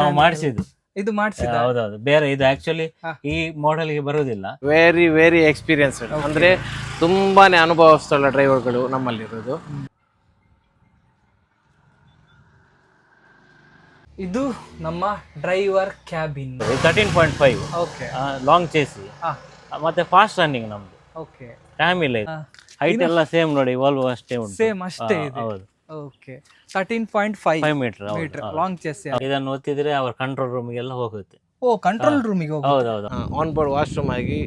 ನಾವು ಮಾಡಿಸಿದ್ದು. ಇದು ಮಾಡಿಸಿದ? ಹೌದೌದು, ಬೇರೆ ಇದು ಆಕ್ಚುಲಿ ಈ ಮಾಡೆಲ್ ಗೆ ಬರುವುದಿಲ್ಲ. ವೆರಿ ಎಕ್ಸ್ಪೀರಿಯನ್ಸ್ಡ್ ಅಂದ್ರೆ ತುಂಬಾನೇ ಅನುಭವಸ್ಥಳ ಡ್ರೈವರ್ಗಳು ನಮ್ಮಲ್ಲಿರೋದು. ಇದು ನಮ್ಮ driver cabin. 13.5 okay long chassis ಮತ್ತೆ ಫಾಸ್ಟ್ ರನ್ನಿಂಗ್ ನಮ್ದು. ಓಕೆ ಟೈಮ್ ಇಲ್ಲ, ಹೈಟ್ ಎಲ್ಲ ಸೇಮ್ ನೋಡಿ, ವಾಲ್ವೋ ಅಷ್ಟೇ ಉಂಟು. ಸೇಮ್ ಅಷ್ಟೇ ಇದೆ. ಹೌದು, ಓಕೆ 13.5 5 ಮೀಟರ್ ಲಾಂಗ್ ಚೆಸ್. ಇದನ್ನು ಒತ್ತಿದ್ರೆ ಅವ್ರ ಕಂಟ್ರೋಲ್ ರೂಮ್ಗೆಲ್ಲ ಹೋಗುತ್ತೆ. ಓ, ಕಂಟ್ರೋಲ್ ರೂಮಿಗೆ ಹೋಗಿ. ಹೌದೌದು, ಆನ್ ಬೋರ್ಡ್ ವಾಶ್ರೂಮ್ ಆಗಿ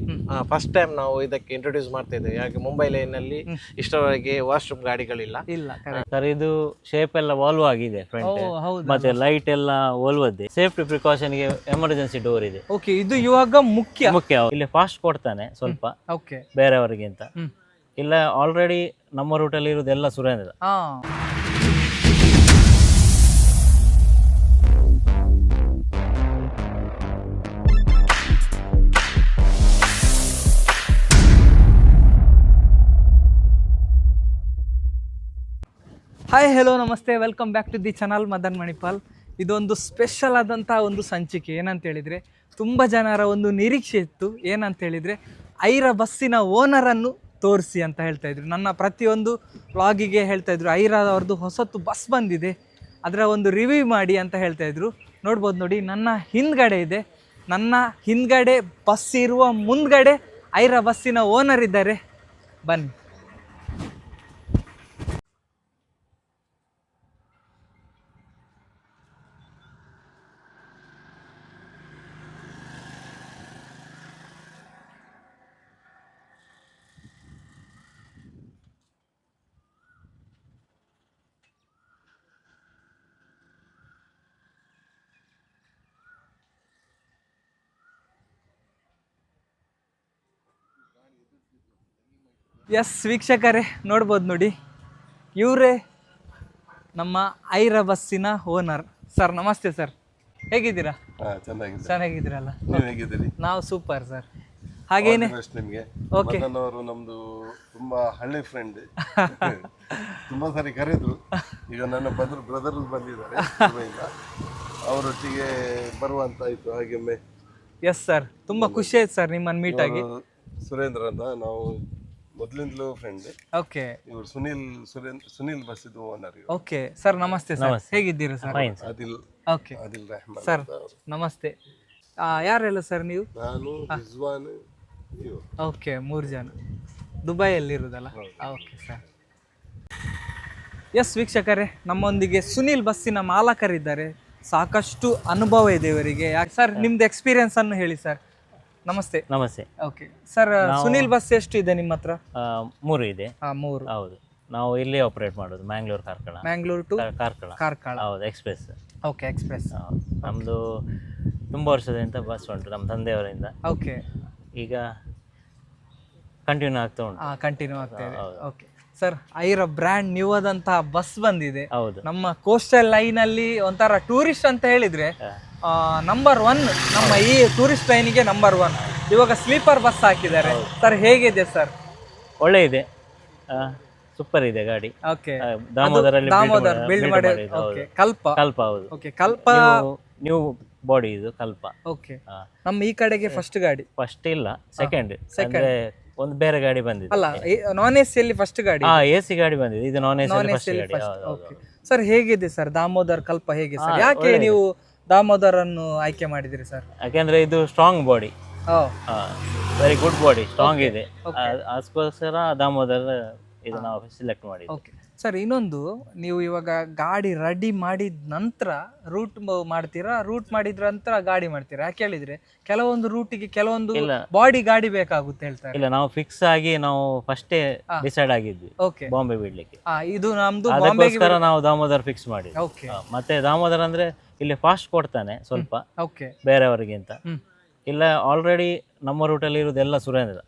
ಫಸ್ಟ್ ಟೈಮ್ ನಾವು ಇದಕ್ಕೆ ಇಂಟ್ರೊಡ್ಯೂಸ್ ಮಾಡ್ತಾ ಇದ್ದೇವೆ. ಯಾಕೆ ಮುಂಬೈ ಲೈನ್ ಅಲ್ಲಿ ಇಷ್ಟರವರೆಗೆ ವಾಶ್ರೂಮ್ ಗಾಡಿಗಳಿಲ್ಲ. ಇಲ್ಲ ಸರ್, ಇದು ಶೇಪ್ ಎಲ್ಲ ವಾಲ್ವ್ ಆಗಿದೆ ಫ್ರಂಟ್, ಮತ್ತೆ ಲೈಟ್ ಎಲ್ಲ ವಾಲ್ವದ್ದೆ. ಸೇಫ್ಟಿ ಪ್ರಿಕಾಷನ್ ಗೆ ಎಮರ್ಜೆನ್ಸಿ ಡೋರ್ ಇದೆ. ಓಕೆ, ಇದು ಇವಾಗ ಮುಖ್ಯ. ಇಲ್ಲಿ ಫಾಸ್ಟ್ ಕೊಡ್ತಾನೆ ಸ್ವಲ್ಪ ಓಕೆ ಬೇರೆಯವರಿಗಿಂತ. ಇಲ್ಲ ಆಲ್ರೆಡಿ ನಮ್ಮ ರೂಟಲ್ಲಿ ಇರುವುದೆಲ್ಲ ಸುರೇಂದ್ರ. ಹಾಯ್, ಹೆಲೋ, ನಮಸ್ತೆ, welcome back to the channel Madan Manipal. ಇದೊಂದು ಸ್ಪೆಷಲ್ ಆದಂಥ ಒಂದು ಸಂಚಿಕೆ. ಏನಂತ ಹೇಳಿದರೆ, ತುಂಬ ಜನರ ಒಂದು ನಿರೀಕ್ಷೆ ಇತ್ತು. ಏನಂತ ಹೇಳಿದರೆ, ಐರಾ ಬಸ್ಸಿನ ಓನರನ್ನು ತೋರಿಸಿ ಅಂತ ಹೇಳ್ತಾಯಿದ್ರು. ನನ್ನ ಪ್ರತಿಯೊಂದು ವ್ಲಾಗಿಗೆ ಹೇಳ್ತಾಯಿದ್ರು, ಐರಾ ಅವ್ರದ್ದು ಹೊಸತು ಬಸ್ ಬಂದಿದೆ, ಅದರ ಒಂದು ರಿವ್ಯೂ ಮಾಡಿ ಅಂತ ಹೇಳ್ತಾಯಿದ್ರು. ನೋಡ್ಬೋದು ನೋಡಿ, ನನ್ನ ಹಿಂದ್ಗಡೆ ಇದೆ. ನನ್ನ ಹಿಂದ್ಗಡೆ ಬಸ್ ಇರುವ ಮುಂದ್ಗಡೆ ಐರಾ ಬಸ್ಸಿನ ಓನರ್ ಇದ್ದಾರೆ. ಬನ್ನಿ. ಎಸ್ ವೀಕ್ಷಕರೇ, ನೋಡ್ಬೋದು ನೋಡಿ, ಇವರೇ ನಮ್ಮ ಐರಾ ಬಸ್ಸಿನ ಓನರ್. ಸರ್ ನಮಸ್ತೆ ಸರ್, ಹೇಗಿದ್ದೀರಾ? ಚೆನ್ನಾಗಿದ್ದೀರಲ್ಲ? ನಾವು ಸೂಪರ್ ಸರ್. ಹಾಗೇನೆ ನಿಮಗೆ ಓಕೆ, ಅವರು ನಮ್ದು ತುಂಬಾ ಹಳ್ಳಿ ಫ್ರೆಂಡ್. ತುಂಬಾ ಸಾರಿ ಕರೆದ್ರು. ಈಗ ನನ್ನ ಬ್ರದರ್ ಬಂದಿದ್ದಾರೆ ದುಬೈಯಿಂದ, ಅವರೊಟ್ಟಿಗೆ ಬರುವಂತ ಆಯ್ತು. ಹಾಗೆ ಎಸ್ ಸರ್, ತುಂಬಾ ಖುಷಿ ಆಯ್ತು ಸರ್ ನಿಮ್ಮನ್ನು ಮೀಟ್ ಆಗಿ. ಸುರೇಂದ್ರ ಅಂತ, ನಾವು ಮೊದಲಿಂದಲೂ ಫ್ರೆಂಡ್. ಓಕೆ, ಇವರು ಸುನಿಲ್ ಬಸ್ ಇದು ಓನರ್. ಓಕೆ ಸರ್, ನಮಸ್ತೆ ಸರ್, ಹೇಗಿದ್ದೀರಾ sir? Adil okay Rehman sir, ನಮಸ್ತೆ. ಯಾರೆಲ್ಲ ಸರ್ ನೀವು? ನಾನು, ರಿಜ್ವಾನ್, ಇವರು. ಓಕೆ, 3 ಜನ ದುಬೈಯಲ್ಲಿರೋದಲ್ಲ? Okay sir. ಎಸ್ ವೀಕ್ಷಕರೇ, ನಮ್ಮೊಂದಿಗೆ ಸುನಿಲ್ ಬಸ್ಸಿನ ಮಾಲಕರಿದ್ದಾರೆ. ಸಾಕಷ್ಟು ಅನುಭವ ಇದೆ ಇವರಿಗೆ. ಯಾಕೆ ಸರ್, ನಿಮ್ದು ಎಕ್ಸ್ಪೀರಿಯನ್ಸ್ ಅನ್ನು ಹೇಳಿ ಸರ್. ನಮಸ್ತೆ. ನಮಸ್ತೆ. ಓಕೆ ಸರ್, ಸುನಿಲ್ ಬಸ್ ಎಷ್ಟು ಇದೆ ನಿಮ್ಮ ಹತ್ರ? 3 ಇದೆ. 3. ಹೌದು, ನಾವು ಇಲ್ಲೇ ಆಪರೇಟ್ ಮಾಡೋದು, ಮ್ಯಾಂಗ್ಳೂರ್ ಮ್ಯಾಂಗ್ಳೂರ್ ಟು ಕಾರ್ಕಳ. ಹೌದು, ಎಕ್ಸ್ಪ್ರೆಸ್. Okay, express. ನಮ್ದು ತುಂಬಾ ವರ್ಷದಿಂದ ಬಸ್ ಉಂಟು ನಮ್ಮ ತಂದೆಯವರಿಂದ. ಓಕೆ, ಈಗ ಕಂಟಿನ್ಯೂ ಆಗ್ತಾ ಉಂಟು. ಕಂಟಿನ್ಯೂ ಆಗ್ತಾ ಇದೆ. Okay sir, Aira brand new ಆದಂತಹ ಬಸ್ ಬಂದಿದೆ. ಹೌದು, ನಮ್ಮ ಕೋಸ್ಟಲ್ ಲೈನ್ ಅಲ್ಲಿ ಒಂಥರ ಟೂರಿಸ್ಟ್ ಅಂತ ಹೇಳಿದ್ರೆ ನಂಬರ್ 1, ನಮ್ಮ ಈ ಟೂರಿಸ್ಟ್ ಲೈನಿಗೆ ನಂಬರ್ 1. ಇವಾಗ ಸ್ಲೀಪರ್ ಬಸ್ ಹಾಕಿದ್ದಾರೆ ಸರ್, ಹೇಗಿದೆ ಸರ್? ಒಳ್ಳೆ ಇದೆ, ಸೂಪರ್ ಇದೆ ಗಾಡಿ. ಓಕೆ, ದಾಮೋದರ್ ಬಿಲ್ಡ್ ಮಾಡಿ. ಓಕೆ, ಕಲ್ಪ. ಹೌದು. ಓಕೆ, ಕಲ್ಪ ನ್ಯೂ ಬಾಡಿ ಇದು ಕಲ್ಪ. ಓಕೆ, ನಮ್ಮ ಈ ಕಡೆಗೆ ಫಸ್ಟ್ ಗಾಡಿ. ಫಸ್ಟ್ ಇಲ್ಲ, ಸೆಕೆಂಡ್. ಅಂದ್ರೆ ಒಂದು ಬೇರೆ ಗಾಡಿ ಬಂದಿದೆ. ಅಲ್ಲ, ನಾನ್ ಎಸಿ ಅಲ್ಲಿ ಫಸ್ಟ್ ಗಾಡಿ. ಎಸಿ ಗಾಡಿ ಬಂದಿದೆ, ಇದು ನಾನ್ ಎಸಿ ಗಾಡಿ. ಓಕೆ ಸರ್, ಹೇಗಿದೆ ಸರ್ ದಾಮೋದರ್ ಕಲ್ಪ? ಹೇಗೆ ಸರ್? ಯಾಕೆ ನೀವು ದಾಮೋದರ್ ಅನ್ನು ಆಯ್ಕೆ ಮಾಡಿದಿರಿ ಸರ್? ಯಾಕೆಂದ್ರೆ ಇದು strong body, very good body, strong ಇದೆ. ಅದಕ್ಕೋಸ್ಕರ ದಾಮೋದರ್ ಇದು ನಾವು ಸೆಲೆಕ್ಟ್ ಮಾಡಿದ್ವಿ. ಓಕೆ ಸರ್, ಇನ್ನೊಂದು, ನೀವು ಇವಾಗ ಗಾಡಿ ರೆಡಿ ಮಾಡಿದ ನಂತರ ರೂಟ್ ಮಾಡ್ತೀರಾ, ರೂಟ್ ಮಾಡಿದ್ರ ನಂತರ ಗಾಡಿ ಮಾಡ್ತೀರಾ? ಯಾಕೆ ಹೇಳಿದ್ರೆ ಕೆಲವೊಂದು ರೂಟಿಗೆ ಕೆಲವೊಂದು ಬಾಡಿ ಗಾಡಿ ಬೇಕಾಗುತ್ತೆ ಹೇಳ್ತಾರೆ. ಇಲ್ಲ, ನಾವು ಫಿಕ್ಸ್ ಆಗಿ ನಾವು ಫಸ್ಟೇ ಡಿಸೈಡ್ ಆಗಿದ್ವಿ ಓಕೆ ಬಾಂಬೆ ಬಿಡ್ಲಿಕ್ಕೆ. ಇದು ನಮ್ದು ಅದಕ್ಕೋಸ್ಕರ ನಾವು ದಾಮೋದರ್ ಫಿಕ್ಸ್ ಮಾಡಿದ್ವಿ. ಓಕೆ, ಮತ್ತೆ ದಾಮೋದರ್ ಅಂದ್ರೆ ಇಲ್ಲಿ ಫಾಸ್ಟ್ ಕೊಡ್ತಾನೆ ಸ್ವಲ್ಪ ಓಕೆ ಬೇರೆಯವರಿಗಿಂತ. ಇಲ್ಲ ಆಲ್ರೆಡಿ ನಮ್ಮ ರೂಟಲ್ಲಿ ಇರುವುದೆಲ್ಲ ಸುರೇಂದ್ರ.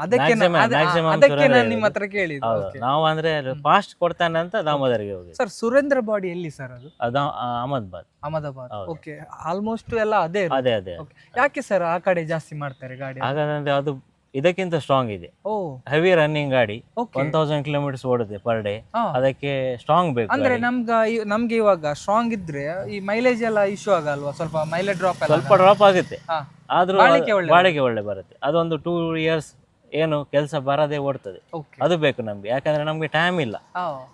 ಅದಕ್ಕೆ ನಾನು ನಿಮ್ಮ ಹತ್ರ ಕೇಳಿದ್ದು. ನಾವು ಅಂದ್ರೆ ಫಾಸ್ಟ್ ಕೊಡ್ತಾನೆ ಅಂತ ದಾಮೋದರ್ಗೆ ಹೋಗಿ. ಸರ್, ಸುರೇಂದ್ರ ಬಾಡಿ ಎಲ್ಲಿ ಸರ್? ಅದು ಅಹಮದಾಬಾದ್. ಓಕೆ, ಆಲ್ಮೋಸ್ಟ್ ಎಲ್ಲ ಅದೇ. ಅದೇ. ಯಾಕೆ ಸರ್ ಆ ಕಡೆ ಜಾಸ್ತಿ ಮಾಡ್ತಾರೆ ಗಾಡಿ? ಹಾಗಾದ್ರೆ ಅದು ಇದಕ್ಕಿಂತ ಸ್ಟ್ರಾಂಗ್ ಇದೆ. ಓ ಹೆವಿ ರನ್ನಿಂಗ್ ಗಾಡಿ, Okay. 1000 ಕಿಲೋಮೀಟರ್ಸ್ ಓಡುತ್ತೆ ಪರ್ ಡೇ. ಹಾ. ಅದಕ್ಕೆ ಸ್ಟ್ರಾಂಗ್ ಬೇಕು. ಅಂದ್ರೆ ಗಾಡಿ. ನಮ್ಗೆ ಇವಾಗ ಸ್ಟ್ರಾಂಗ್ ಇದ್ರೆ ಈ ಮೈಲೇಜ್ ಎಲ್ಲ ಇಶ್ಯೂ ಆಗಲ್ವಾ? ಸ್ವಲ್ಪ ಮೈಲೇಜ್ ಡ್ರಾಪ್ ಎಲ್ಲ ಸ್ವಲ್ಪ ಡ್ರಾಪ್ ಆಗುತ್ತೆ, ಹಾ. ಆದ್ರೂ ಬಾಳಿಕೆ ಒಳ್ಳೆ ಬಾಳಿಕೆ ಒಳ್ಳೆ ಬರುತ್ತೆ. ಅದೊಂದು 2 ಇಯರ್ಸ್ ಏನು ಕೆಲಸ ಬರದೆ ಓಡ್ತದೆ. ಓಕೆ. ಅದು ಬೇಕು ನಮ್ಗೆ, ಯಾಕಂದ್ರೆ ನಮ್ಗೆ ಟೈಮ್ ಇಲ್ಲ.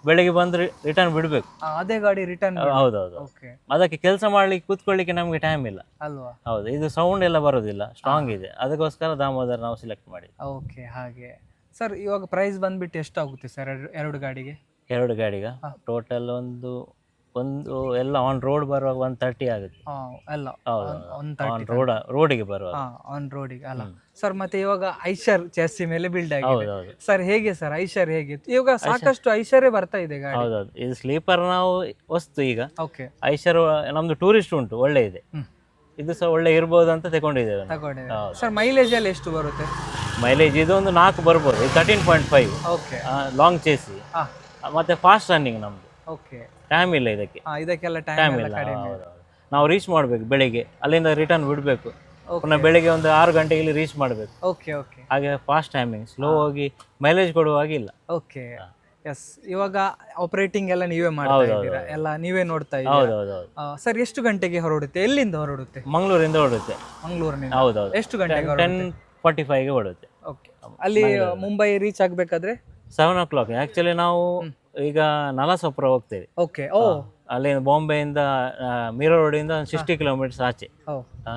ಬೆಳಿಗ್ಗೆ ಬಂದ್ರೆ ರಿಟರ್ನ್ ಬಿಡ್ಬೇಕು. ಅದೇ ಗಾಡಿ ರಿಟರ್ನ್. ಹೌದೌದು. ಓಕೆ. ಅದಕ್ಕೆ ಕೆಲಸ ಮಾಡ್ಲಿಕ್ಕೆ ಕೂತ್ಕೊಳ್ಳಿಕ್ಕೆ ನಮ್ಗೆ ಟೈಮ್ ಇಲ್ಲ. ಅಲ್ವಾ? ಹೌದು, ಇದು ಸೌಂಡ್ ಎಲ್ಲ ಬರೋದಿಲ್ಲ, ಸ್ಟ್ರಾಂಗ್ ಇದೆ. ಅದಕ್ಕೋಸ್ಕರ ದಾಮೋದರ್ ನಾವು ಸೆಲೆಕ್ಟ್ ಮಾಡಿದ್ವಿ. ಓಕೆ. ಹಾಗೆ ಸರ್, ಇವಾಗ ಪ್ರೈಸ್ ಬಂದ್ಬಿಟ್ಟು ಎಷ್ಟಾಗುತ್ತೆ ಸರ್ ಎರಡು ಗಾಡಿಗೆ? 2 ಗಾಡಿಗ ಟೋಟಲ್ ಒಂದು ಎಲ್ಲ ಆನ್ ರೋಡ್ ಬರುವಾಗ 130 ಆಗುತ್ತೆ. ಎಲ್ಲ ಆನ್ ರೋಡಿಗೆ ಬರುವಾಗ. ಆನ್ ರೋಡಿಗೆ ಅಲ್ಲ ಸರ್. ಮತ್ತೆ ಇವಾಗ ಐಶರ್ ಚೆಸ್ಸಿ ಮೇಲೆ ಬಿಲ್ಡ್ ಆಗಿದೆ ಹೌದೌದು. ಸರ್. ಹೇಗೆ ಸರ್ ಐಶರ್ ಹೇಗೆ? ಇವಾಗ ಸಾಕಷ್ಟು ಐಶರೇ ಬರ್ತಾ ಇದೆ ಗಾಡಿ. ಹೌದೌದು, ಇದು ಸ್ಲೀಪರ್ ನಾವು ವಸ್ತು ಈಗ. ಓಕೆ. ಐಶರ್ ನಮ್ದು ಟೂರಿಸ್ಟ್ ಉಂಟು, ಒಳ್ಳೆ ಇದೆ. ಇದು ಸಹ ಒಳ್ಳೆ ಇರ್ಬೋದು ಅಂತ ತಗೊಂಡಿದ್ದೇವೆ ನಾವು. ತಗೊಂಡಿದೆ ಸರ್. ಮೈಲೇಜ್ ಎಲ್ಲ ಎಷ್ಟು ಬರುತ್ತೆ? ಮೈಲೇಜ್ ಇದು ಒಂದು 4 ಬರ್ಬೋದು. ಇದು 13.5. ಓಕೆ. ಲಾಂಗ್ ಚೇಸಿ ಮತ್ತೆ ಫಾಸ್ಟ್ ರನ್ನಿಂಗ್ ನಮ್ದು. ಓಕೆ. ಟೈಮ್ ಇಲ್ಲ ಇದಕ್ಕೆ. ಇದಕ್ಕೆಲ್ಲ ಟೈಮ್ ಟೈಮ್ ಇಲ್ಲ. ಎಲ್ಲ ಕಡಿಮೆ. ಹೌದೌದು. ನಾವು ರೀಚ್ ಮಾಡ್ಬೇಕು ಬೆಳಿಗ್ಗೆ, ಅಲ್ಲಿಂದ ರಿಟರ್ನ್ ಬಿಡಬೇಕು. ಪುನಃ ಬೆಳಿಗ್ಗೆ ಒಂದು 6 ಗಂಟೆಗೆ ಇಲ್ಲಿ ರೀಚ್ ಮಾಡಬೇಕು. ಓಕೆ. ಓಕೆ. ಹಾಗೆ ಫಾಸ್ಟ್ ಟೈಮಿಂಗ್, ಸ್ಲೋ ಹೋಗಿ ಮೈಲೇಜ್ ಕೊಡುವಾಗಿಲ್ಲ. ಓಕೆ. ಎಸ್. ಇವಾಗ ಆಪರೇಟಿಂಗ್ ಎಲ್ಲ ನೀವೇ ಮಾಡ್ತಾ ಇದ್ದೀರಾ, ಎಲ್ಲ ನೀವೇ ನೋಡ್ತಾ ಇದ್ದೀರಾ? ಹೌದೌದು. ಸರ್, ಎಷ್ಟು ಗಂಟೆಗೆ ಹೊರಡುತ್ತೆ? ಎಲ್ಲಿಂದ ಹೊರಡುತ್ತೆ? ಮಂಗಳೂರಿಂದ ಹೊರಡುತ್ತೆ. ಮಂಗಳೂರಿನಿಂದ? ಹೌದೌದು. ಎಷ್ಟು ಗಂಟೆಗೆ? 10:45ಗೆ ಹೊರಡುತ್ತೆ. ಓಕೆ. ಅಲ್ಲಿ ಮುಂಬೈ ರೀಚ್ ಆಗ್ಬೇಕಾದ್ರೆ 7 o'clock. ಆಕ್ಚುಲಿ ನಾವು ಈಗ ನಲಸೊಪ್ರ ಹೋಗ್ತೇವೆ. ಓಕೆ. ಓ, ಅಲ್ಲಿ ಬಾಂಬೆಯಿಂದ ಮೀರಾ ರೋಡಿಂದ 60 ಕಿಲೋಮೀಟರ್ಸ್ ಆಚೆ. ಆ,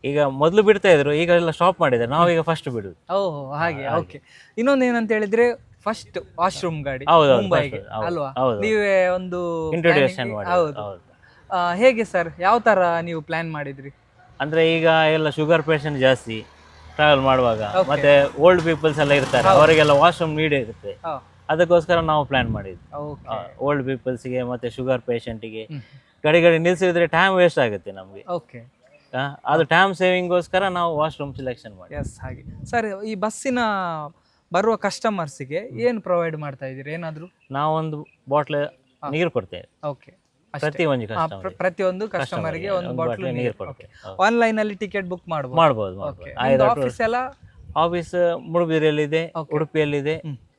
ಈಗ ಮೊದಲು ಬಿಡ್ತಾ ಇದ್ರು, ಈಗ ಎಲ್ಲ ಸ್ಟಾಪ್ ಮಾಡಿದ್ದಾರೆ. ನಾವು ಈಗ ಫಸ್ಟ್ ಬಿಡುದು. ಓಹ್, ಹಾಗೆ. ಓಕೆ. ಇನ್ನೊಂದು ಏನಂತ ಹೇಳಿದ್ರೆ, ಫಸ್ಟ್ ವಾಶ್ರೂಮ್ ಗಾಡಿ ಹೌದೌದು, ಮುಂಬೈಗೆ first, ಹೌದು, ಅಲ್ವಾ? ಹೌದು. ನೀವೇ ಒಂದು ಇಂಟ್ರೊಡ್ಯೂಷನ್ ಮಾಡಿ. ಹೌದು. ಹೌದು. ಹೇಗೆ ಸರ್, ಯಾವ ತರ ನೀವು ಪ್ಲಾನ್ ಮಾಡಿದ್ರಿ? ಅಂದ್ರೆ ಈಗ ಎಲ್ಲ ಶುಗರ್ ಪೇಷಂಟ್ ಜಾಸ್ತಿ ಟ್ರಾವೆಲ್ ಮಾಡುವಾಗ, ಮತ್ತೆ ಓಲ್ಡ್ ಪೀಪಲ್ಸ್ ಎಲ್ಲ ಇರ್ತಾರೆ, ಅವರಿಗೆಲ್ಲ ವಾಶ್ರೂಮ್ ನೀಡ್ ಇರುತ್ತೆ. ಅದಕ್ಕೋಸ್ಕರ ನಾವು ಪ್ಲಾನ್ ಮಾಡಿದ್ವಿ. ಓಲ್ಡ್ ಪೀಪಲ್ಸ್ಗೆ ಮತ್ತೆ ಶುಗರ್ ಪೇಷಂಟಿಗೆ ಗಡಿ ನಿಲ್ಸಿದ್ರೆ ಟೈಮ್ ವೇಸ್ಟ್ ಆಗುತ್ತೆ ನಮಗೆ. ಓಕೆ. ಅದು ಟೈಮ್ ಸೇವಿಂಗ್ಗೋಸ್ಕರ ನಾವು ವಾಶ್ರೂಮ್ ಸೆಲೆಕ್ಷನ್ ಮಾಡಿ. ಎಸ್, ಹಾಗೆ. ಸರ್, ಈ ಬಸ್ಸಿನ ಬರುವ ಕಸ್ಟಮರ್ಸಿಗೆ ಏನು ಪ್ರೊವೈಡ್ ಮಾಡ್ತಾ ಇದ್ದೀರಿ? ಏನಾದರೂ ನಾವೊಂದು ಬಾಟ್ಲ್ ನೀರು ಕೊಡ್ತೇವೆ. ಓಕೆ. ಪ್ರತಿಯೊಂದು ಕಸ್ಟಮರ್ಗೆ ಒಂದು ಬಾಟ್ಲ್ ನೀರು ಕೊಡ್ತೇವೆ. ಆನ್ಲೈನ್ ಅಲ್ಲಿ ಟಿಕೆಟ್ ಬುಕ್ ಮಾಡಬಹುದು. ಮಾಡ್ಬೋದು. ಆಫೀಸ್ ಎಲ್ಲ ಆಫೀಸ್ ಮುಡುಬಿರಿಯಲ್ಲಿದೆ, ಉಡುಪಿಯಲ್ಲಿದೆ,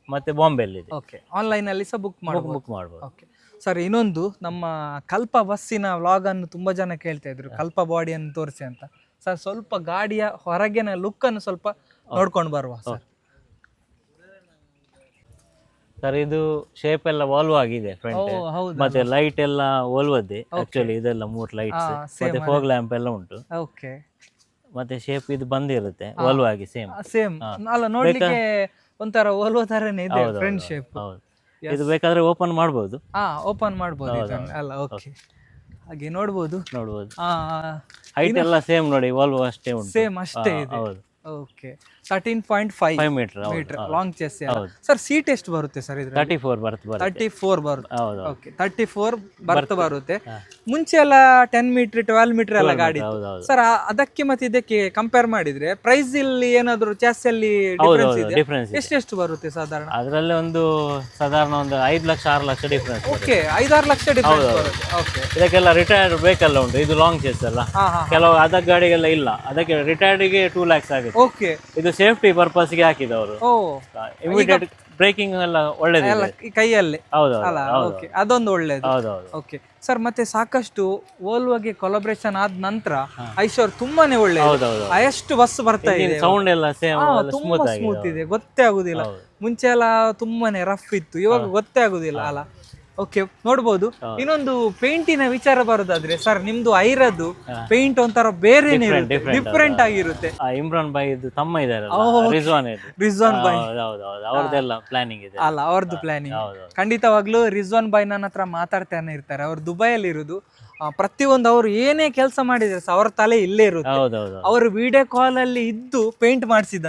ಮತ್ತೆ ಬಾಂಬೆಯಲ್ಲಿದೆ. ಓಕೆ. ಆನ್ಲೈನ್ ಅಲ್ಲಿ ಸಹ ಬುಕ್ ಬುಕ್ ಮಾಡ್ಬೋದು. ಓಕೆ. ಸರ್, ಇನ್ನೊಂದು ನಮ್ಮ ಕಲ್ಪ ಬಸ್ಸಿನ ವ್ಲಾಗ್ ಅನ್ನು ತುಂಬಾ ಜನ ಕೇಳ್ತಾ ಇದ್ರು, ಕಲ್ಪ ಬಾಡಿಯನ್ನು ತೋರಿಸಿ ಅಂತ. ಸರ್, ಸ್ವಲ್ಪ ಗಾಡಿಯ ಹೊರಗಿನ ಲುಕ್ ಅನ್ನು ಸ್ವಲ್ಪ ನೋಡ್ಕೊಂಡು ಬರುವ ಸರ್. ಸರ್, ಇದು ಶೇಪ್ ಎಲ್ಲ ವಾಲ್ವ್ ಆಗಿದೆ ಫ್ರಂಟ್, ಮತ್ತೆ ಲೈಟ್ ಎಲ್ಲ ವಾಲ್ವದ್ದೇ. ಆಕ್ಚುಲಿ ಇದೆಲ್ಲ 3 ಲೈಟ್ಸ್ ಮತ್ತೆ ಫಾಗ್ ಲ್ಯಾಂಪ್ ಎಲ್ಲ ಉಂಟು. ಓಕೆ. ಮತ್ತೆ ಶೇಪ್ ಇದು ಬಂದಿರುತ್ತೆ ವಾಲ್ವ್ ಆಗಿ ಸೇಮ್. ಅಲ್ಲ, ನೋಡ್ಲಿಕ್ಕೆ ಒಂಥರ ಓಲ್ವೋ ತರನೇ ಇದೆ ಫ್ರಂಟ್ ಶೇಪ್. ಹೌದು. ಇದು ಬೇಕಾದ್ರೆ ಓಪನ್ ಮಾಡಬಹುದು. ಓಪನ್ ಮಾಡಬಹುದು ಅಲ್ಲ? ಓಕೆ. ಹಾಗೆ ನೋಡಬಹುದು. ಹೈಟ್ ಎಲ್ಲ ಸೇಮ್ ನೋಡಿ, ವಾಲ್ವ್ ಅಷ್ಟೇ ಉಂಟು. ಸೇಮ್ ಅಷ್ಟೇ ಇದೆ. ಹೌದು. Okay. 13.5 metre long chassis. Sir, seat ಎಷ್ಟು ಬರುತ್ತೆ ಸರ್? ಇದ್ರ 34 ಬರುತ್ತೆ. 34 ಬರುತ್ತೆ. ಓಕೆ. 34 ಬರುತ್ತೆ. ಮುಂಚೆ ಎಲ್ಲ 10 ಮೀಟರ್ 12 ಮೀಟರ್ ಎಲ್ಲ ಗಾಡಿ ಸರ್. ಅದಕ್ಕೆ ಮತ್ತೆ ಇದಕ್ಕೆ ಕಂಪೇರ್ ಮಾಡಿದ್ರೆ ಪ್ರೈಸ್ ಇಲ್ಲಿ ಏನಾದ್ರು ಚೆಸ್ ಅಲ್ಲಿ ಡಿಫರೆನ್ಸ್ ಎಷ್ಟು ಬರುತ್ತೆ ಸಾಧಾರಣ? ಅದರಲ್ಲಿ ಒಂದು ಸಾಧಾರಣ ಒಂದು 5 lakh 6 lakh difference. Okay. 5-6 lakh difference ಬರುತ್ತೆ. ಓಕೆ. ಇದಕ್ಕೆಲ್ಲ ರಿಟೈರ್ಡ್ ಬೇಕಲ್ಲ ಉಂಟು. ಇದು ಲಾಂಗ್ ಚೆಸ್ ಅಲ್ಲ, ಕೆಲವು ಅದಕ್ಕೆ ಗಾಡಿಗೆಲ್ಲ ಇಲ್ಲ. ಅದಕ್ಕೆ ರಿಟೈರ್ಡ್ಗೆ 2 lakhs ಆಗುತ್ತೆ. ಓಕೆ. ಇದು ಸೇಫ್ಟಿ ಪರ್ಪಸ್ ಗೆ ಹಾಕಿದವರು. ಇಮಿಡಿಯೇಟ್ ಬ್ರೇಕಿಂಗ್ ಎಲ್ಲ ಒಳ್ಳೆದಿದೆ ಕೈಯಲ್ಲಿ. ಹೌದೌದು. ಓಕೆ. ಅದೊಂದು ಒಳ್ಳೇದು. ಹೌದೌದು. ಓಕೆ. ಸರ್, ಮತ್ತೆ ಸಾಕಷ್ಟು ವೋಲ್ವೋಗೆ ಕೊಲಾಬ್ರೇಷನ್ ಆದ ನಂತರ ಐಶೋರ್ ತುಂಬಾನೇ ಒಳ್ಳೆಯದು. ಎಷ್ಟು ಬಸ್ ಬರ್ತಾ ಇದೆ, ಸೌಂಡ್ ಎಲ್ಲ ಸೇಮ್ ತುಂಬಾ ಸ್ಮೂತ್ ಇದೆ, ಗೊತ್ತೇ ಆಗುದಿಲ್ಲ. ಮುಂಚೆ ಎಲ್ಲ ತುಂಬಾನೇ ರಫ್ ಇತ್ತು, ಇವಾಗ ಗೊತ್ತೇ ಆಗುದಿಲ್ಲ ಅಲ್ಲ? ಓಕೆ. ನೋಡ್ಬೋದು. ಇನ್ನೊಂದು ಪೇಂಟಿನ ವಿಚಾರ ಬರೋದಾದ್ರೆ ಸರ್, ನಿಮ್ದು ಐರದ್ದು ಪೇಂಟ್ ಒಂಥರ ಬೇರೆನೇ ಡಿಫ್ರೆಂಟ್ ಆಗಿರುತ್ತೆ. ಇಮ್ರಾನ್ ಬಾಯ್ ತಮ್ಮ ಇದಾರೆ, ರಿಜ್ವಾನ್ ಬಾಯ್, ಅವ್ರದ್ದೆಲ್ಲ ಪ್ಲಾನಿಂಗ್ ಇದೆ ಅಲ್ಲ? ಅವ್ರದ್ದು ಪ್ಲಾನಿಂಗ್ ಖಂಡಿತವಾಗ್ಲೂ. ರಿಜ್ವಾನ್ ಬಾಯ್ ನನ್ನ ಹತ್ರ ಮಾತಾಡ್ತಾನೆ ಇರ್ತಾರೆ. ಅವ್ರು ದುಬೈಯಲ್ಲಿ ಇರುದು. ಪ್ರತಿಯೊಂದು ಅವ್ರು ಏನೇ ಕೆಲಸ ಮಾಡಿದ್ರೆ ಅವ್ರ ತಲೆ ಇಲ್ಲೇ ಇರುತ್ತೆ. ಅವರು ವಿಡಿಯೋ ಕಾಲ್ ಅಲ್ಲಿ ಇದ್ದು ಪೇಂಟ್ ಮಾಡಿಸಿದ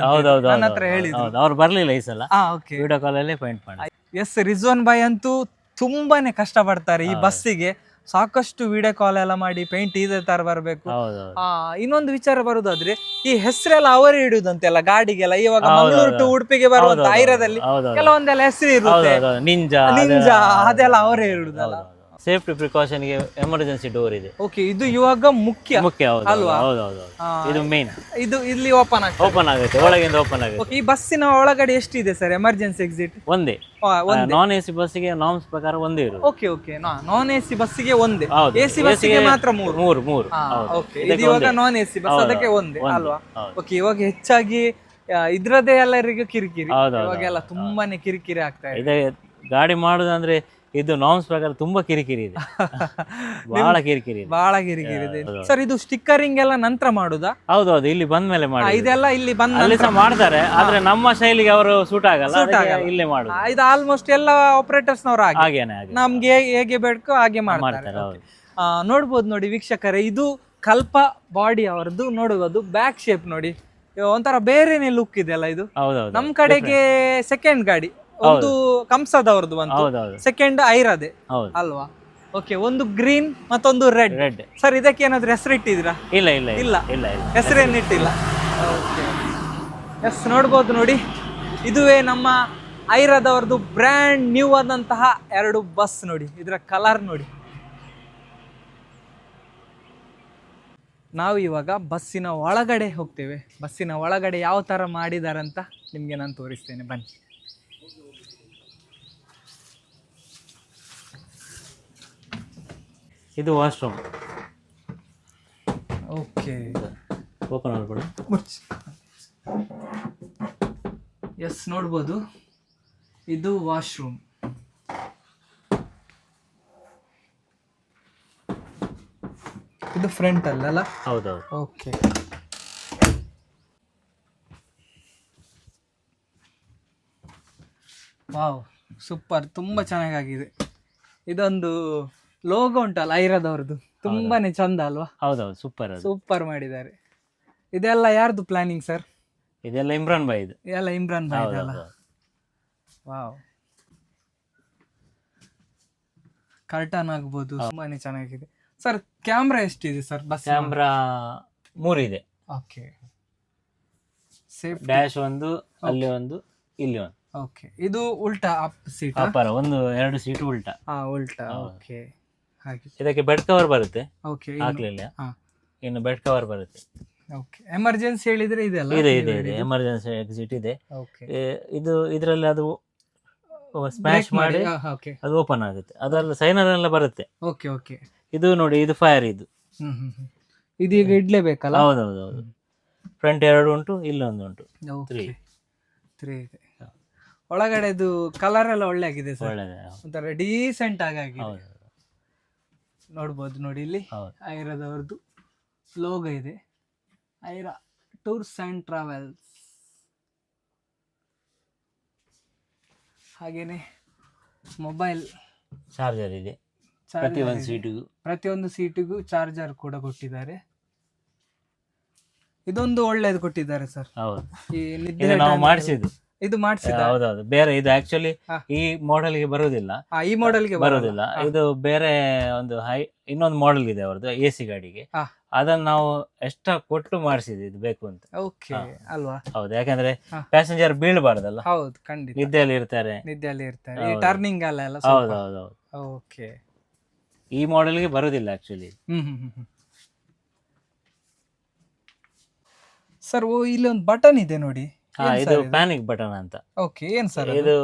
ನನ್ನ ಹತ್ರ ಹೇಳಿದ್ರು. ಅವ್ರು ಬರ್ಲಿಲ್ಲ ಈ ಸಲ, ವಿಡಿಯೋ ಕಾಲ್ ಅಲ್ಲೇ ಪೇಂಟ್ ಮಾಡಿ. ಎಸ್, ರಿಜ್ವಾನ್ ಬಾಯ್ ಅಂತೂ ತುಂಬಾನೇ ಕಷ್ಟ ಪಡ್ತಾರೆ ಈ ಬಸ್ಸಿಗೆ. ಸಾಕಷ್ಟು ವಿಡಿಯೋ ಕಾಲ್ ಎಲ್ಲ ಮಾಡಿ ಪೇಂಟ್ ಇದೇ ತರ ಬರ್ಬೇಕು. ಇನ್ನೊಂದು ವಿಚಾರ ಬರುದಾದ್ರೆ, ಈ ಹೆಸರೆಲ್ಲ ಅವರೇ ಇಡುದಂತೆಲ್ಲ ಗಾಡಿಗೆಲ್ಲ. ಇವಾಗ ಮಂಗಳೂರು ಟು ಉಡುಪಿಗೆ ಬರುವಂತ ಐರದಲ್ಲಿ ಕೆಲವೊಂದೆಲ್ಲ ಹೆಸರು ಇರುತ್ತೆ, ನಿಂಜಾ ಅದೆಲ್ಲ ಅವರೇ ಇಡುದಲ್ಲ. ಸೇಫ್ಟಿ ಪ್ರಿಕಾಷನ್ಗೆ ಎಮರ್ಜೆನ್ಸಿ ಡೋರ್ ಇದೆ. ಓಕೆ, ಇದು ಇವಾಗ ಮುಖ್ಯ. ಮುಖ್ಯ. ಹೌದು ಅಲ್ವಾ? ಹೌದು ಹೌದು ಹೌದು. ಇದು ಮೇನ್. ಇದು ಇಲ್ಲಿ ಓಪನ್ ಆಗ್ತದೆ. ಓಪನ್ ಆಗುತ್ತೆ, ಒಳಗಿಂದ ಓಪನ್ ಆಗುತ್ತೆ. ಓಕೆ, ಈ ಬಸ್ಸಿನ ಒಳಗಡೆ ಎಷ್ಟಿದೆ ಸರ್ ಎಮರ್ಜೆನ್ಸಿ ಎಕ್ಸಿಟ್? ಒಂದೇ. ನಾನ್ ಎಸಿ ಬಸ್ಸಿಗೆ ನಾರ್ಮ್ಸ್ ಪ್ರಕಾರ ಒಂದೇ ಇರುವುದು. ಓಕೆ ಓಕೆ, ನಾನ್ ಎಸಿ ಬಸ್ಸಿಗೆ ಒಂದೇ. ಹೌದು. ಎಸಿ ಬಸ್ಸಿಗೆ ಮಾತ್ರ ಮೂರು. ಮೂರು. ಓಕೆ, ಇದು ಇವಾಗ ನಾನ್ ಎಸಿ ಬಸ್, ಅದಕ್ಕೆ ಒಂದೇ ಅಲ್ವಾ? ಓಕೆ, ಇವಾಗ ಹೆಚ್ಚಾಗಿ ಇದ್ರದೇ ಎಲ್ಲರಿಗೂ ಕಿರಿಕಿರಿ, ಇವಾಗೆಲ್ಲ ತುಂಬಾನೇ ಕಿರಿಕಿರಿ ಆಗ್ತಾ ಇದೆ. ಇದೆ ಗಾಡಿ ಮಾಡುದಂದ್ರೆ ಇದು ನಾರ್ಮ್ಸ್ ಪ್ರಕಾರ ತುಂಬಾ ಕಿರಿಕಿರಿ ಇದೆ. ಬಹಳ ಕಿರಿಕಿರಿ ಇದೆ. ಬಹಳ ಕಿರಿಕಿರಿ ಇದೆ ಸರ್. ಇದು ಸ್ಟಿಕ್ಕರಿಂಗ್ ಎಲ್ಲ ನಂತರ ಮಾಡುದಾ? ಹೌದೌದು, ಇಲ್ಲಿ ಬಂದ ಮೇಲೆ ಮಾಡಿ. ಇದೆಲ್ಲ ಇಲ್ಲಿ ಬಂದ ಅಲ್ಲಿ ಸಹ ಮಾಡ್ತಾರೆ, ಆದ್ರೆ ನಮ್ಮ ಶೈಲಿಗೆ ಅವರು ಸೂಟ್ ಆಗಲ್ಲ, ಇಲ್ಲೇ ಮಾಡುದು. ಇದು ಆಲ್ಮೋಸ್ಟ್ ಎಲ್ಲ ಆಪರೇಟರ್ಸ್ ನವರು ಹಾಗೇನೆ ನಮ್ಗೆ ಹೇಗೆ ಬೇಕೋ ಹಾಗೆ ಮಾಡ್ತಾರೆ. ನೋಡ್ಬೋದು ನೋಡಿ ವೀಕ್ಷಕರೇ, ಇದು ಕಲ್ಪ ಬಾಡಿ ಅವರದ್ದು. ನೋಡುವುದು ಬ್ಯಾಕ್ ಶೇಪ್ ನೋಡಿ, ಒಂಥರ ಬೇರೆನೆ ಲುಕ್ ಇದೆ ಅಲ್ಲ ಇದು. ನಮ್ ಕಡೆಗೆ ಸೆಕೆಂಡ್ ಗಾಡಿ ಒಂದು ಕಂಸದವ್ರದ್ದು ಬಂತು, ಸೆಕೆಂಡ್ ಐರದೆ ಅಲ್ವಾ? ಓಕೆ, ಒಂದು ಗ್ರೀನ್ ಮತ್ತೊಂದು ರೆಡ್. ಸರ್, ಇದಕ್ಕೆ ಏನಾದ್ರು ಹೆಸರು ಇಟ್ಟಿದ್ದೀರಾ? ಇಲ್ಲ ಇಲ್ಲ ಇಲ್ಲ ಇಲ್ಲ, ಹೆಸರೇನಿಟ್ಟಿಲ್ಲ. ಎಸ್, ನೋಡ್ಬೋದು ನೋಡಿ, ಇದುವೇ ನಮ್ಮ ಐರದವ್ರದ್ದು ಬ್ರ್ಯಾಂಡ್ ನ್ಯೂ ಆದಂತಹ 2 ಬಸ್ ನೋಡಿ. ಇದರ ಕಲರ್ ನೋಡಿ. ನಾವು ಇವಾಗ ಬಸ್ಸಿನ ಒಳಗಡೆ ಹೋಗ್ತೇವೆ. ಬಸ್ಸಿನ ಒಳಗಡೆ ಯಾವ ಥರ ಮಾಡಿದಾರಂತ ನಿಮಗೆ ನಾನು ತೋರಿಸ್ತೇನೆ, ಬನ್ನಿ. ಇದು ವಾಶ್ರೂಮ್. ಓಕೆ, ಓಪನ್ ಮಾಡ್ಕೊಳ್ಳಿ. ಎಸ್, ನೋಡ್ಬೋದು ಇದು ವಾಶ್ರೂಮ್. ಇದು ಫ್ರಂಟ್ ಅಲ್ಲ? ಹೌದೌದು. ಓಕೆ, ವಾವ್, ಸೂಪರ್, ತುಂಬಾ ಚೆನ್ನಾಗಿದೆ. ಇದೊಂದು ಲೋಗೋ ಉಂಟಲ್ಲ ಐರದವ್ರದ್ದು, ತುಂಬಾನೇ ಚಂದ ಅಲ್ವಾ? ಹೌದೌದು, ಸೂಪರ್ ಸೂಪರ್ ಮಾಡಿದ್ದಾರೆ. ಇದೆಲ್ಲ ಯಾರ್ದು ಪ್ಲಾನಿಂಗ್ ಸರ್? ಇದೆಲ್ಲ ಇಮ್ರಾನ್ ಭಾಯ್. ಇದೆಲ್ಲ ಇಮ್ರಾನ್ ಭಾಯ್ ಅಲ್ಲ? ವಾವ್, ಕರ್ಟನ್ ಆಗ್ಬೋದು, ತುಂಬಾನೇ ಚೆನ್ನಾಗಿದೆ ಸರ್. ಕ್ಯಾಮ್ರಾ ಎಷ್ಟಿದೆ ಸರ್ ಬಸ್? ಕ್ಯಾಮ್ರಾ 3 ಇದೆ. ಓಕೆ, ಸೇಫ್ ಡ್ಯಾಶ್ ಒಂದು, ಅಲ್ಲಿ ಒಂದು, ಇಲ್ಲಿ ಒಂದು. ಓಕೆ, ಇದು ಉಲ್ಟಾ ಅಪ್ ಸೀಟ್? ಅಪ್ಪರ 2 ಸೀಟ್ ಉಲ್ಟಾ. ಉಲ್ಟಾ. ಓಕೆ, ಹಾಗೆ. ಇದಕ್ಕೆ ಬೆಡ್ ಕವರ್ ಬರುತ್ತೆ. ಓಕೆ, ಹಾಕ್ಲಿಲ್ಲ, ಇನ್ನು ಬೆಡ್ ಕವರ್ ಬರುತ್ತೆ. ಓಕೆ, ಎಮರ್ಜೆನ್ಸಿ ಹೇಳಿದ್ರೆ ಇದೆಲ್ಲ ಇದೆ ಎಮರ್ಜೆನ್ಸಿ ಎಕ್ಸಿಟ್ ಇದೆ. ಓಕೆ, ಇದು ಇದರಲ್ಲಿ ಅದು ಸ್ಮ್ಯಾಶ್ ಮಾಡಿ ಅದು ಓಪನ್ ಆಗುತ್ತೆ. ಅದೆಲ್ಲ ಸೈನರ್ ಎಲ್ಲ ಬರುತ್ತೆ. ಓಕೆ ಓಕೆ, ಇದು ನೋಡಿ, ಇದು ಫೈರ್. ಇದು ಇದೀಗ ಇಡ್ಲೇಬೇಕಲ್ಲ? ಹೌದೌದು. ಫ್ರಂಟ್ 2 ಉಂಟು, ಇಲ್ಲೊಂದು ಉಂಟು. 3 ಇದೆ. ಒಳಗಡೆ ಇದು ಕಲರ್ ಎಲ್ಲ ಒಳ್ಳೆ ಆಗಿದೆ ಸರ್, ಒಳ್ಳೆದೆ, ಒಂಥರ ಡೀಸೆಂಟ್ ಆಗಿದೆ. ನೋಡ್ಬೋದು ನೋಡಿ, ಇಲ್ಲಿ ಐರದವ್ರದ್ದು ಲೋಗೋ ಇದೆ, ಐರಾ ಟೂರ್ಸ್ ಅಂಡ್ ಟ್ರಾವೆಲ್ಸ್. ಹಾಗೇನೆ ಮೊಬೈಲ್ ಚಾರ್ಜರ್ ಇದೆ ಪ್ರತಿಯೊಂದು ಸೀಟಿಗೂ ಚಾರ್ಜರ್ ಕೂಡ ಕೊಟ್ಟಿದ್ದಾರೆ. ಇದೊಂದು ಒಳ್ಳೇದು ಕೊಟ್ಟಿದ್ದಾರೆ ಸರ್. ಈ ನಿದ್ದೆ ನಾವು ಮಾಡಿಸಿದ್ದು, ಇದು ಮಾಡಿಸಿದ. ಹೌದೌದು, ಬೇರೆ ಇದು ಆಕ್ಚುಲಿ ಈ ಮಾಡೆಲ್ ಗೆ ಬರುವುದಿಲ್ಲ. ಈ ಮಾಡೆಲ್ ಗೆ ಬರುವುದಿಲ್ಲ. ಇದು ಬೇರೆ ಒಂದು ಇನ್ನೊಂದು ಮಾಡೆಲ್ ಇದೆ ಅವ್ರದ್ದು AC ಗಾಡಿಗೆ. ಅದನ್ನ ನಾವು ಎಕ್ಸ್ಟ್ರಾ ಕೊಟ್ಟು ಮಾಡಿಸಿದ್ವಿ, ಇದು ಬೇಕು ಅಂತ. ಓಕೆ ಅಲ್ವಾ? ಹೌದು, ಯಾಕಂದ್ರೆ ಪ್ಯಾಸೆಂಜರ್ ಬೀಳಬಾರ್ದಲ್ಲ. ಹೌದು, ಖಂಡಿತ. ನಿದ್ದೆಯಲ್ಲಿ ಇರ್ತಾರೆ. ಈ ಟರ್ನಿಂಗ್ ಅಲ್ಲ. ಹೌದೌದು. ಓಕೆ, ಈ ಮಾಡೆಲ್ ಗೆ ಬರುವುದಿಲ್ಲ ಆಕ್ಚುಲಿ. ಸರ್, ಇಲ್ಲಿ ಒಂದು ಬಟನ್ ಇದೆ ನೋಡಿ. ಇದು ಪ್ಯಾನಿಕ್ ಬಟನ್ ಅಂತ. ಓಕೆ, ಏನ್ ಸರ್ ಇದು?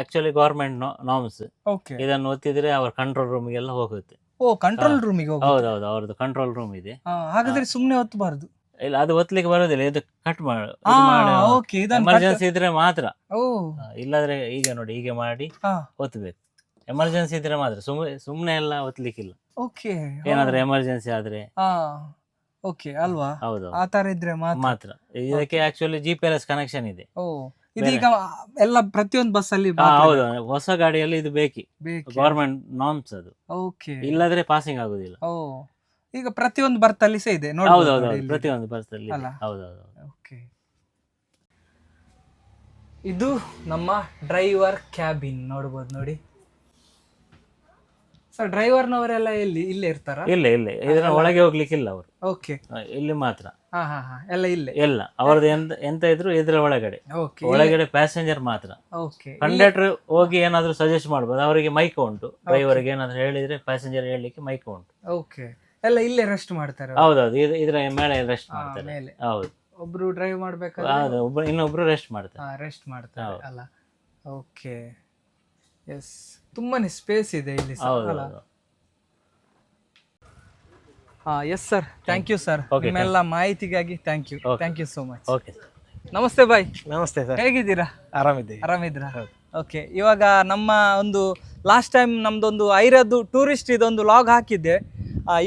Actually government norms. ಓಕೆ, ಇದನ್ನು ಒತ್ತಿದ್ರೆ ಅವ್ರ ಕಂಟ್ರೋಲ್ ರೂಮ್ ಗೆಲ್ಲ ಹೋಗುತ್ತೆ. ಓ, ಕಂಟ್ರೋಲ್ ರೂಮಿಗೆ ಹೋಗುತ್ತೆ? ಹೌದೌದು, ಅವ್ರದ್ದು ಕಂಟ್ರೋಲ್ ರೂಮ್ ಇದೆ. ಹಾಗಾದ್ರೆ ಸುಮ್ನೆ ಒತ್ತಬಾರದು? ಇಲ್ಲ, ಅದು ಒತ್ತಲಿಕ್ಕೆ ಬರೋದಿಲ್ಲ. ಇದು ಕಟ್ ಮಾಡಿ ಎಮರ್ಜೆನ್ಸಿ ಇದ್ರೆ ಮಾತ್ರ. ಇಲ್ಲಾದ್ರೆ ಈಗ ನೋಡಿ, ಹೀಗೆ ಮಾಡಿ ಒತ್ತಬೇಕು. ಎಮರ್ಜೆನ್ಸಿ ಇದ್ರೆ ಮಾತ್ರ, ಸುಮ್ನೆ ಎಲ್ಲ ಒತ್ತಲಿಕ್ಕಿಲ್ಲ. ಓಕೆ, ಏನಾದ್ರೆ ಎಮರ್ಜೆನ್ಸಿ ಆದ್ರೆ. ಓಕೆ ಅಲ್ವಾ? ಹೌದು, ಆ ತರ ಇದ್ರೆ ಮಾತ್ರ. ಇದಕ್ಕೆ ಆಕ್ಚುಲಿ GPS ಕನೆಕ್ಷನ್ ಇದೆ. ಇದೀಗ ಎಲ್ಲ ಪ್ರತಿಯೊಂದು ಬಸ್ ಅಲ್ಲಿ. ಹೌದು, ಹೊಸ ಗಾಡಿಯಲ್ಲಿ ಇದು ಬೇಕಿ, ಗವರ್ಮೆಂಟ್ ನಾರ್ಮ್ಸ್ ಅದು. ಓಕೆ, ಇಲ್ಲದ್ರೆ ಪಾಸಿಂಗ್ ಆಗುದಿಲ್ಲ. ಈಗ ಪ್ರತಿಯೊಂದು ಬರ್ತ್ ಅಲ್ಲಿ ಸಹ ಇದೆ. ಹೌದೌದು, ಪ್ರತಿಯೊಂದು ಬರ್ತ್ ಅಲ್ಲಿ. ಹೌದೌದು. ಓಕೆ, ಇದು ನಮ್ಮ ಡ್ರೈವರ್ ಕ್ಯಾಬಿನ್. ನೋಡ್ಬೋದು ನೋಡಿ, ಸರ್ ಡ್ರೈವರ್ನವರೆಲ್ಲ ಇಲ್ಲೇ ಇರ್ತಾರ? ಇಲ್ಲ ಇದರ ಒಳಗೆ ಹೋಗ್ಲಿಕ್ಕಿಲ್ಲ ಅವರು, ಓಕೆ. ಇಲ್ಲಿ ಮಾತ್ರ ಹಾ ಹಾ ಹಾ, ಎಲ್ಲ ಇಲ್ಲೇ. ಎಲ್ಲ ಅವ್ರದ್ದು ಎಂತ ಇದ್ರು ಇದ್ರ ಒಳಗಡೆ, ಓಕೆ ಒಳಗಡೆ ಪ್ಯಾಸೆಂಜರ್ ಮಾತ್ರ. ಓಕೆ. ಕಂಡಕ್ಟರ್ ಹೋಗಿ ಏನಾದ್ರು ಸಜೆಸ್ಟ್ ಮಾಡ್ಬೋದು, ಅವರಿಗೆ ಮೈಕ್ ಉಂಟು, ಡ್ರೈವರ್ಗೆ ಏನಾದ್ರು ಹೇಳಿದ್ರೆ ಪ್ಯಾಸೆಂಜರ್ ಹೇಳಲಿಕ್ಕೆ ಮೈಕ್ ಉಂಟು. ಓಕೆ, ಎಲ್ಲ ಇಲ್ಲೇ ರೆಸ್ಟ್ ಮಾಡ್ತಾರೆ? ಹೌದೌದು, ಇದ್ರ ಮೇಲೆ ರೆಸ್ಟ್ ಮಾಡ್ತಾರೆ. ಮೇಲೆ ಹೌದು, ಒಬ್ರು ಡ್ರೈವ್ ಮಾಡ್ಬೇಕಾದ್ರೆ ಇನ್ನೊಬ್ರು ರೆಸ್ಟ್ ಮಾಡ್ತಾರೆ. ರೆಸ್ಟ್ ಮಾಡ್ತಾರೆ ಅಲ್ಲ. ಓಕೆ, ಎಸ್, ತುಂಬಾನೇ ಸ್ಪೇಸ್ ಇದೆ ಇಲ್ಲಿ ಸರ್ ಅಲ್ಲ? Yes sir, thank you sir, ನಿಮ್ಮೆಲ್ಲ ಮಾಹಿತಿಗಾಗಿ thank you so much. Okay, ನಮಸ್ತೆ ಬಾಯ್. ನಮಸ್ತೆ ಸರ್, ಹೇಗಿದ್ದೀರಾ? ಆರಾಮಿದ್ದೀರಾ? ಓಕೆ, ಇವಾಗ ನಮ್ಮ ಒಂದು ಲಾಸ್ಟ್ ಟೈಮ್ ನಮ್ದೊಂದು ಐರದ್ದು ಟೂರಿಸ್ಟ್ ಇದೊಂದು ಲಾಗ್ ಹಾಕಿದ್ದೆ,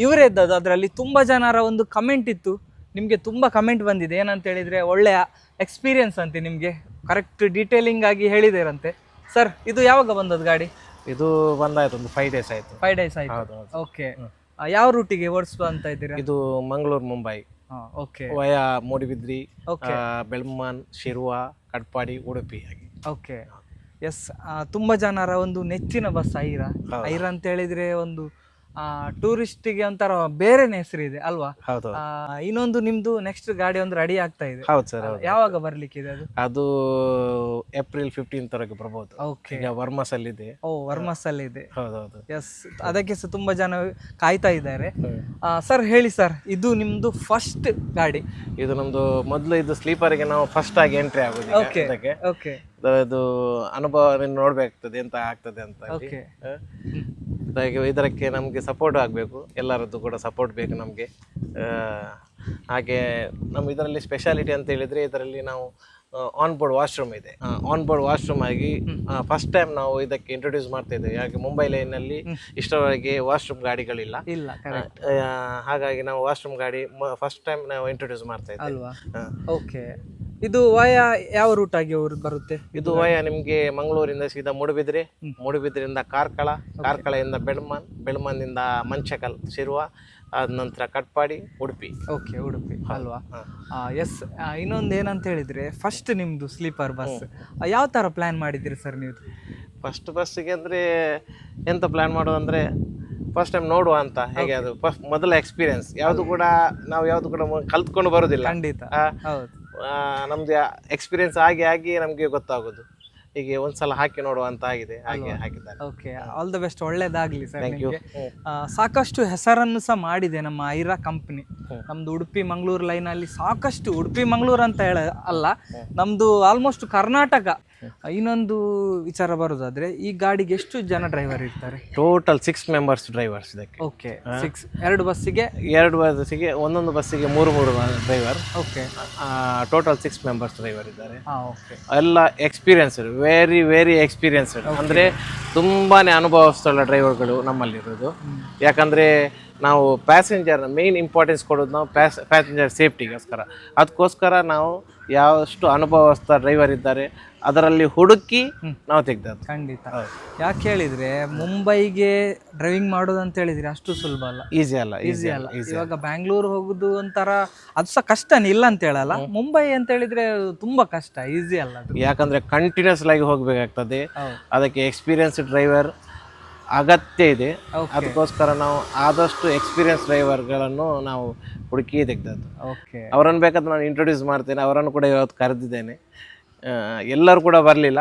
ಇವರೇ ಇದ್ದದ್ದು. ಅದರಲ್ಲಿ ತುಂಬ ಜನರ ಒಂದು ಕಮೆಂಟ್ ಇತ್ತು, ನಿಮಗೆ ತುಂಬ ಕಮೆಂಟ್ ಬಂದಿದೆ. ಏನಂತ ಹೇಳಿದರೆ ಒಳ್ಳೆಯ ಎಕ್ಸ್ಪೀರಿಯನ್ಸ್ ಅಂತೆ, ನಿಮಗೆ ಕರೆಕ್ಟ್ ಡೀಟೇಲಿಂಗ್ ಆಗಿ ಹೇಳಿದೇರಂತೆ. ಸರ್, ಇದು ಯಾವಾಗ ಬಂದದ್ದು ಗಾಡಿ? ಇದು ಬಂದಾಯ್ತು ಒಂದು 5 days ಆಯ್ತು. 5 days ಆಯ್ತು. ಓಕೆ, ಯಾವ ರೂಟಿಗೆ ಓಡಿಸುವ ಅಂತ ಇದ್ದೀರಾ? ಇದು Mangaluru Mumbai, okay, via Moodbidri, okay, Belman, Shirva, Katpadi, Udupi ಹಾಗೆ. Okay, yes. ತುಂಬ ಜನರ ಒಂದು ನೆಚ್ಚಿನ ಬಸ್ ಐರ ಅಂತ ಹೇಳಿದ್ರೆ ಒಂದು ಟೂರಿಸ್ಟಿಗೆ ಒಂಥರ ಬೇರೆನೇ ಹೆಸರು ಇದೆ ಅಲ್ವಾ? ಹೌದು. ಇನ್ನೊಂದು ನಿಮ್ದು ನೆಕ್ಸ್ಟ್ ಗಾಡಿ ಒಂದು ರೆಡಿ ಆಗ್ತಾ ಇದೆ. ಹೌದು ಸರ್. ಯಾವಾಗ ಬರ್ಲಿಕ್ಕಿದೆ ಅದು? ಅದು ಏಪ್ರಿಲ್ 15 ವರೆಗೆ ಬರ್ಬೋದು. ಓಕೆ, ಈಗ ವರ್ಮಸ್ ಅಲ್ಲಿ ಇದೆ. ಓ, ವರ್ಮಸ್ ಅಲ್ಲಿ ಇದೆ. ಹೌದೌದು. ಎಸ್, ಅದಕ್ಕೆ ಸಹ ತುಂಬಾ ಜನ ಕಾಯ್ತಾ ಇದ್ದಾರೆ. ಸರ್ ಹೇಳಿ ಸರ್, ಇದು ನಿಮ್ದು ಫಸ್ಟ್ ಗಾಡಿ? ಇದು ನಮ್ದು ಮೊದಲು ಇದು ಸ್ಲೀಪರ್ಗೆ ನಾವು ಫಸ್ಟ್ ಆಗಿ ಎಂಟ್ರಿ ಆಗೋದು. ಓಕೆ, ಇದಕ್ಕೆ ಓಕೆ, ಅದು ಅನುಭವ ನೋಡ್ಬೇಕಾಗ್ತದೆ ಎಂತ ಆಗ್ತದೆ ಅಂತ. ಓಕೆ, ಇದಕ್ಕೆ ನಮಗೆ ಸಪೋರ್ಟ್ ಆಗಬೇಕು, ಎಲ್ಲರದ್ದು ಕೂಡ ಸಪೋರ್ಟ್ ಬೇಕು ನಮಗೆ. ಹಾಗೆ ನಮ್ಮ ಇದರಲ್ಲಿ ಸ್ಪೆಷಾಲಿಟಿ ಅಂತ ಹೇಳಿದ್ರೆ ಇದರಲ್ಲಿ ನಾವು ಆನ್ ಬೋರ್ಡ್ ವಾಶ್ರೂಮ್ ಇದೆ. ಆನ್ ಬೋರ್ಡ್ ವಾಶ್ರೂಮ್ ಆಗಿ ಫಸ್ಟ್ ಟೈಮ್ ನಾವು ಇದಕ್ಕೆ ಇಂಟ್ರೊಡ್ಯೂಸ್ ಮಾಡ್ತಾ ಇದ್ದೇವೆ. ಯಾಕೆ ಮುಂಬೈ ಲೈನಲ್ಲಿ ಇಷ್ಟರವರೆಗೆ ವಾಶ್ರೂಮ್ ಗಾಡಿಗಳಿಲ್ಲ, ಹಾಗಾಗಿ ನಾವು ವಾಶ್ರೂಮ್ ಗಾಡಿ ಫಸ್ಟ್ ಟೈಮ್ ನಾವು ಇಂಟ್ರೊಡ್ಯೂಸ್ ಮಾಡ್ತಾ ಇದ್ದೇವೆ ಅಲ್ವಾ? ಓಕೆ, ಇದು ವಯಾ ಯಾವ ರೂಟ್ ಆಗಿ ಬರುತ್ತೆ? ಇದು ವಯಾ ನಿಮ್ಗೆ ಮಂಗಳೂರಿಂದ ಸೀದಾ ಮೂಡುಬಿದ್ರೆ, ಮೂಡುಬಿದ್ರಿಂದ ಕಾರ್ಕಳದಿಂದ ಬೆಳ್ಮನ್ನಿಂದ ಮಂಚಕಲ್, ಶಿರ್ವಾ, ಅದ ನಂತರ ಕಟ್ಪಾಡಿ, ಉಡುಪಿ. ಓಕೆ, ಉಡುಪಿ ಅಲ್ವಾ? ಎಸ್. ಇನ್ನೊಂದು ಏನಂತ ಹೇಳಿದ್ರೆ ಫಸ್ಟ್ ನಿಮ್ದು ಸ್ಲೀಪರ್ ಬಸ್ ಯಾವ ತರ ಪ್ಲಾನ್ ಮಾಡಿದ್ದೀರಿ ಸರ್ ನೀವು? ಫಸ್ಟ್ ಬಸ್ಸಿಗೆ ಅಂದ್ರೆ ಎಂತ ಪ್ಲಾನ್ ಮಾಡೋದಂದ್ರೆ ಫಸ್ಟ್ ಟೈಮ್ ನೋಡುವ ಅಂತ. ಹೇಗೆ ಅದು ಮೊದಲ ಎಕ್ಸ್ಪೀರಿಯನ್ಸ್, ಯಾವುದು ಕೂಡ ನಾವು ಯಾವುದು ಕೂಡ ಕಲ್ತ್ಕೊಂಡು ಬರೋದಿಲ್ಲ. ಖಂಡಿತ, ಹೌದು. ನಮ್ದು ಎಕ್ಸ್ಪೀರಿಯನ್ಸ್ ಆಗಿ ನಮ್ಗೆ ಗೊತ್ತಾಗೋದು. ಹೀಗೆ ಒಂದ್ಸಲ ಹಾಕಿ ನೋಡುವ ಅಂತ ಆಗಿದೆ, ಹಾಗೆ ಹಾಕಿದ್ದಾರೆ. ಓಕೆ, ಆಲ್ ದ ಬೆಸ್ಟ್, ಒಳ್ಳೇದಾಗ್ಲಿ ಸರ್ ನಿಮಗೆ. ಸಾಕಷ್ಟು ಹೆಸರನ್ನು ಸಹ ಮಾಡಿದೆ ನಮ್ಮ ಐರಾ ಕಂಪ್ನಿ. ನಮ್ದು ಉಡುಪಿ ಮಂಗಳೂರು ಲೈನ್ ಅಲ್ಲಿ ಸಾಕಷ್ಟು, ಉಡುಪಿ ಮಂಗಳೂರು ಅಂತ ಅಲ್ಲ, ನಮ್ದು ಆಲ್ಮೋಸ್ಟ್ ಕರ್ನಾಟಕ. ಇನ್ನೊಂದು ವಿಚಾರ ಬರೋದಾದ್ರೆ ಈ ಗಾಡಿಗೆ ಎಷ್ಟು ಜನ ಡ್ರೈವರ್ ಇರ್ತಾರೆ? ಟೋಟಲ್ 6 ಮೆಂಬರ್ಸ್ ಡ್ರೈವರ್ಸ್ ಇದಕ್ಕೆ. ಓಕೆ, 6. 2 ಬಸ್ಸಿಗೆ ಒಂದೊಂದು ಬಸ್ಸಿಗೆ 3 driver. Okay, total 6 members driver ಇದ್ದಾರೆ. ಎಲ್ಲ ಎಕ್ಸ್ಪೀರಿಯನ್ಸ್ಡ್, ವೆರಿ ಎಕ್ಸ್ಪೀರಿಯನ್ಸ್ಡ್, ಅಂದ್ರೆ ತುಂಬಾನೇ ಅನುಭವಸ್ಥಳ ಡ್ರೈವರ್ಗಳು ನಮ್ಮಲ್ಲಿರೋದು. ಯಾಕಂದ್ರೆ ನಾವು ಪ್ಯಾಸೆಂಜರ್ ಮೇನ್ ಇಂಪಾರ್ಟೆನ್ಸ್ ಕೊಡೋದು ನಾವು ಪ್ಯಾಸೆಂಜರ್ ಸೇಫ್ಟಿಗೋಸ್ಕರ. ಅದಕ್ಕೋಸ್ಕರ ನಾವು ಯಾವಷ್ಟು ಅನುಭವಸ್ಥ ಡ್ರೈವರ್ ಇದ್ದಾರೆ ಅದರಲ್ಲಿ ಹುಡುಕಿ ನಾವು ತೆಗ್ದದ್ದು. ಖಂಡಿತ. ಯಾಕೆ ಹೇಳಿದ್ರೆ ಮುಂಬೈಗೆ ಡ್ರೈವಿಂಗ್ ಮಾಡೋದು ಅಂತ ಹೇಳಿದ್ರೆ ಅಷ್ಟು ಸುಲಭ ಅಲ್ಲ, ಈಸಿ ಅಲ್ಲ. ಇವಾಗ ಬ್ಯಾಂಗ್ಳೂರ್ ಹೋಗುದು ಒಂಥರ ಅದು ಸಹ ಕಷ್ಟನೇ, ಇಲ್ಲ ಅಂತ ಹೇಳಲ್ಲ. ಮುಂಬೈ ಅಂತ ಹೇಳಿದ್ರೆ ತುಂಬಾ ಕಷ್ಟ, ಈಸಿ ಅಲ್ಲ ಅದು. ಯಾಕಂದ್ರೆ ಕಂಟಿನ್ಯೂಸ್ ಆಗಿ ಹೋಗ್ಬೇಕಾಗ್ತದೆ, ಅದಕ್ಕೆ ಎಕ್ಸ್ಪೀರಿಯನ್ಸ್ ಡ್ರೈವರ್ ಅಗತ್ಯ ಇದೆ. ಅದಕ್ಕೋಸ್ಕರ ನಾವು ಆದಷ್ಟು ಎಕ್ಸ್ಪೀರಿಯನ್ಸ್ ಡ್ರೈವರ್ಗಳನ್ನು ನಾವು ಹುಡುಕಿ ತೆಗ್ದದ್ದು. ಅವರನ್ನು ಬೇಕಾದ್ರೆ ನಾನು ಇಂಟ್ರೊಡ್ಯೂಸ್ ಮಾಡ್ತೇನೆ, ಅವರನ್ನು ಕೂಡ ಇವತ್ತು ಕರೆದಿದ್ದೇನೆ. ಎಲ್ಲರೂ ಕೂಡ ಬರಲಿಲ್ಲ,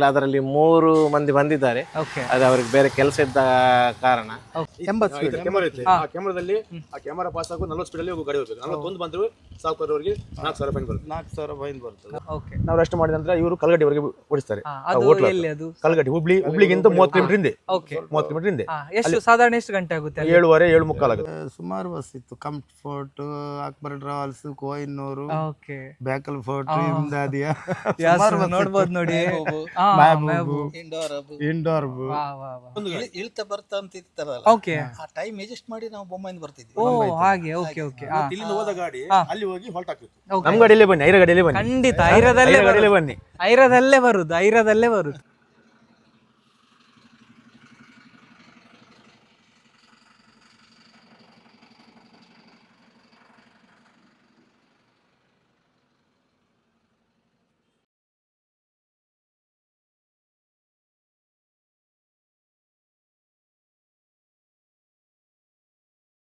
ಅದರಲ್ಲಿ 3 ಮಂದಿ ಬಂದಿದ್ದಾರೆ. ಅದು ಅವ್ರಿಗೆ ಬೇರೆ ಕೆಲಸ ಇದ್ದ ಕಾರಣ. 80 ಸ್ಪೀಡ್ ಕ್ಯಾಮರಾದಲ್ಲಿ ಆ ಕ್ಯಾಮರಾ ಪಾಸ್ ಆಗೋ 40 ಸ್ಪೀಡಲ್ಲಿ ಗಾಡಿ ಹೋಗ್ಬೇಕು. 41 ಬಂದ್ರು ಸಾವುಕಾರವರಿಗೆ 4000 ಫೈನ್ ಬರುತ್ತೆ. 4000 ಫೈನ್ ಬರ್ತದೆ. ನಾವು ರೆಸ್ಟ್ ಮಾಡಿದ ನಂತರ ಇವರು ಕಲ್ಗಟ್ಟಿವರೆಗೆ ಓಡಿಸ್ತಾರೆ. ಕಲ್ಗಟ್ಟಿ ಹುಬ್ಳಿಗಿಂತ 30 ಕಿಲೋಮೀಟರ್ ಹಿಂದೆ. 30 ಕಿಲೋಮೀಟರ್ ಹಿಂದೆ. ಎಷ್ಟು ಸಾಧಾರಣ ಎಷ್ಟು ಗಂಟೆ ಆಗುತ್ತೆ? 7:30 7:45 ಆಗುತ್ತೆ. ಸುಮಾರು ಬಸ್ ಇತ್ತು. Comfort, Akbar travels, Kohinoor, Bekal fort, Imdadia, ನೋಡ್ಬೋದು ನೋಡಿ. ಇಂಡೋರ್ ಇಳ್ತಾ ಬರ್ತಾ ಅಂತ ಇರ್ತಾರಲ್ಲ, ಆ ಟೈಮ್ ಅಡ್ಜಸ್ಟ್ ಮಾಡಿ ನಾವು ಬೊಮ್ಮಾಯಿಂದ ಬರ್ತಿದ್ವಿ. ಹಾಗೆ, ಓಕೆ ಓಕೆ. ಇಲ್ಲಿಂದ ಹೋದ ಗಾಡಿ ಅಲ್ಲಿ ಹೋಗಿ ಹೊಲ್ಟ್ ಆಗ್ತಿತ್ತು. ನಮ್ಮ ಗಾಡಿಯಲ್ಲೇ ಬನ್ನಿ, ಐರ ಗಾಡಿಯಲ್ಲೇ ಬನ್ನಿ. ಖಂಡಿತ, ಐರದಲ್ಲೇ ಬನ್ನಿ. ಐರದಲ್ಲೇ ಬರುದು.